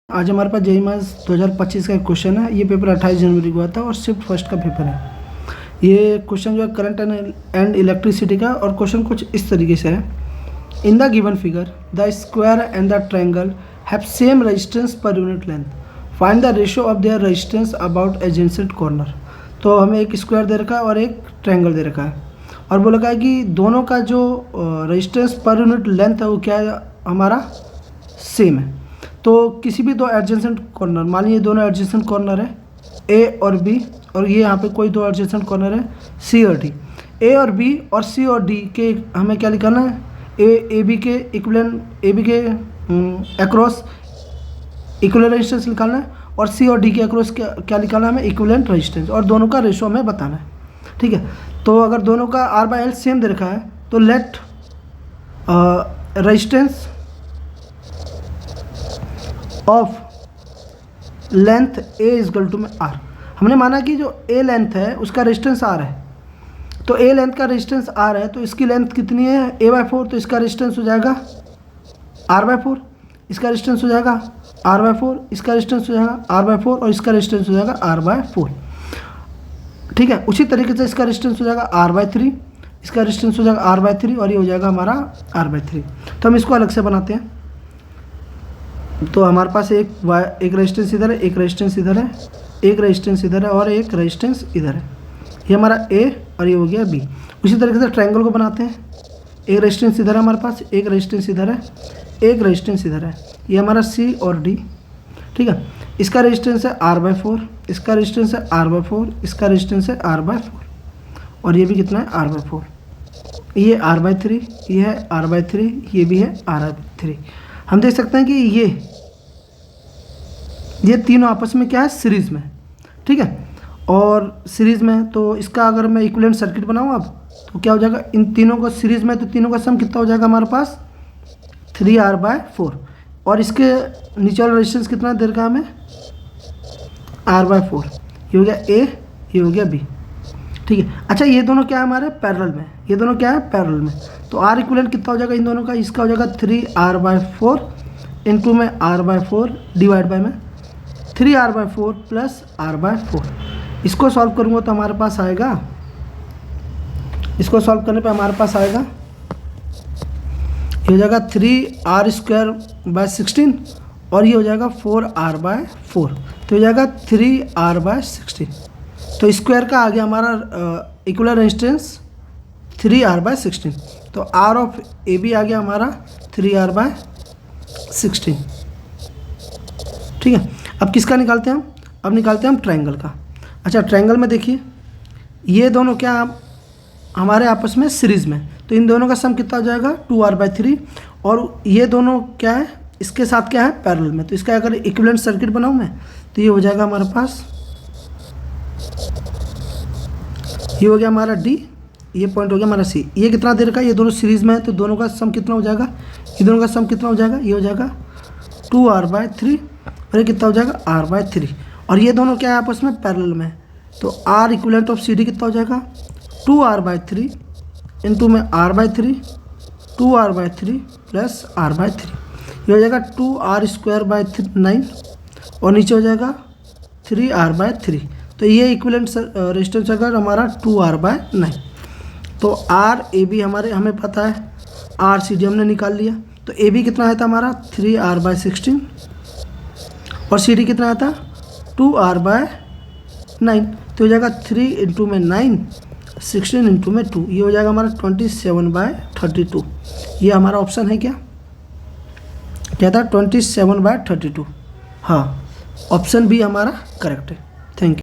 आज हमारे पास JEE mains 2025 का एक क्वेश्चन है। ये पेपर 28 जनवरी को हुआ था और शिफ्ट फर्स्ट का पेपर है। ये क्वेश्चन जो है करंट एंड इलेक्ट्रिसिटी का, और क्वेश्चन कुछ इस तरीके से है। In the given figure the square and the triangle have same resistance per unit length, find the ratio of their resistance about adjacent corner. तो हमें एक स्क्वायर दे रखा है और एक ट्रायंगल दे रखा है, और बोला है कि दोनों का जो रेजिस्टेंस पर यूनिट लेंथ है वो क्या है, हमारा सेम है। तो किसी भी दो एडजेसेंट कॉर्नर, मान लीजिए दोनों एडजेसेंट कॉर्नर है ए और बी, और ये यहाँ पे कोई दो एडजेसेंट कॉर्नर है सी और डी। ए और बी और सी और डी के हमें क्या निकालना है, ए बी के इक्विवेलेंट, ए बी के अक्रॉस इक्विवेलेंट रेजिस्टेंस निकालना है, और सी और डी के अक्रॉस क्या निकालना है हमें, इक्विवेलेंट रेजिस्टेंस, और दोनों का रेशो हमें बताना है। ठीक है, तो अगर दोनों का R/L सेम दे रखा है तो let resistance of length a is equal to में आर। हमने माना कि जो ए लेंथ है उसका रेजिस्टेंस आर है, तो ए लेंथ का रेजिस्टेंस आर है, तो इसकी लेंथ कितनी है A/4, तो इसका रेजिस्टेंस हो जाएगा R/4, इसका रेजिस्टेंस हो जाएगा R/4, इसका रेजिस्टेंस हो जाएगा R/4, और इसका रेजिस्टेंस हो जाएगा R/4। ठीक है, उसी तरीके से इसका रेजिस्टेंस हो जाएगा R/3, इसका रेजिस्टेंस हो जाएगा R/3, और ये हो जाएगा हमारा R/3। तो हम इसको अलग से बनाते हैं। तो हमारे पास एक रेजिस्टेंस इधर है, एक रेजिस्टेंस इधर है, एक रेजिस्टेंस इधर है, और एक रेजिस्टेंस इधर है। ये हमारा ए और ये हो गया बी। उसी तरीके से ट्रायंगल को बनाते हैं। एक रेजिस्टेंस इधर है हमारे पास, एक रेजिस्टेंस इधर है, एक रेजिस्टेंस इधर है। ये हमारा सी और डी। ठीक है, इसका रेजिस्टेंस है R/4, इसका रेजिस्टेंस है R/4, इसका रेजिस्टेंस है R/4, और ये भी कितना है R/4। ये R/3, ये है R/3, ये भी है R/3। हम देख सकते हैं कि ये तीनों आपस में क्या है, सीरीज़ में। ठीक है, और सीरीज़ में तो इसका अगर मैं इक्विवेलेंट सर्किट बनाऊँ अब, तो क्या हो जाएगा, इन तीनों को सीरीज़ में, तो तीनों का सम कितना हो जाएगा हमारे पास 3R/4, और इसके नीचे वाला रेजिस्टेंस कितना दे रखा हमें R/4। ये हो गया ए, ये हो गया बी। ठीक है, अच्छा ये दोनों क्या है हमारे पैरेलल में, ये दोनों क्या है पैरेलल में, तो R इक्विवेलेंट कितना हो जाएगा इन दोनों का, इसका हो जाएगा 3R/4 इंटू में R/4 डिवाइड बाय में 3R/4 प्लस R/4। इसको सॉल्व करूँगा तो हमारे पास आएगा, इसको सॉल्व करने पे हमारे पास आएगा, ये हो जाएगा 3R²/16, और ये हो जाएगा 4R/4, तो हो जाएगा 3R/16। तो स्क्वायर का आ गया हमारा इक्विवेलेंट रेजिस्टेंस 3R/16, तो R ऑफ ए बी आ गया हमारा 3R/16। ठीक है, अब किसका निकालते हैं हम, अब निकालते हैं हम ट्रायंगल का। अच्छा, ट्रायंगल में देखिए ये दोनों क्या हमारे आपस में सीरीज़ में, तो इन दोनों का सम कितना हो जाएगा 2R/3, और ये दोनों क्या है इसके साथ क्या है पैरेलल में, तो इसका अगर इक्विवेलेंट सर्किट बनाऊँ मैं, तो ये हो जाएगा हमारे पास, ये हो गया हमारा डी, ये पॉइंट हो गया हमारा सी। ये कितना दे रखा है, ये दोनों सीरीज़ में है, तो दोनों का सम कितना हो जाएगा, ये दोनों का सम कितना हो जाएगा, ये हो जाएगा 2R/3, और ये कितना हो जाएगा R/3, और ये दोनों क्या है आपस में पैरेलल में, तो R equivalent of C D कितना हो जाएगा 2R/3 इंटू में R/3, 2R/3 प्लस R/3, ये हो जाएगा 2R²/9, और नीचे हो जाएगा 3R/3। तो ये इक्विवेलेंट रेजिस्टेंस अगर हमारा 2R/9, तो R ए बी हमें पता है, R सी डी हमने निकाल लिया, तो ए बी कितना आया था हमारा 3R/16, और सी डी कितना आया था 2R/9, तो हो जाएगा 3 इंटू में 9, 16 इंटू में 2, ये हो जाएगा हमारा 27/32। ये हमारा ऑप्शन है, क्या था 27/32। हाँ, ऑप्शन बी हमारा करेक्ट है। Thank you.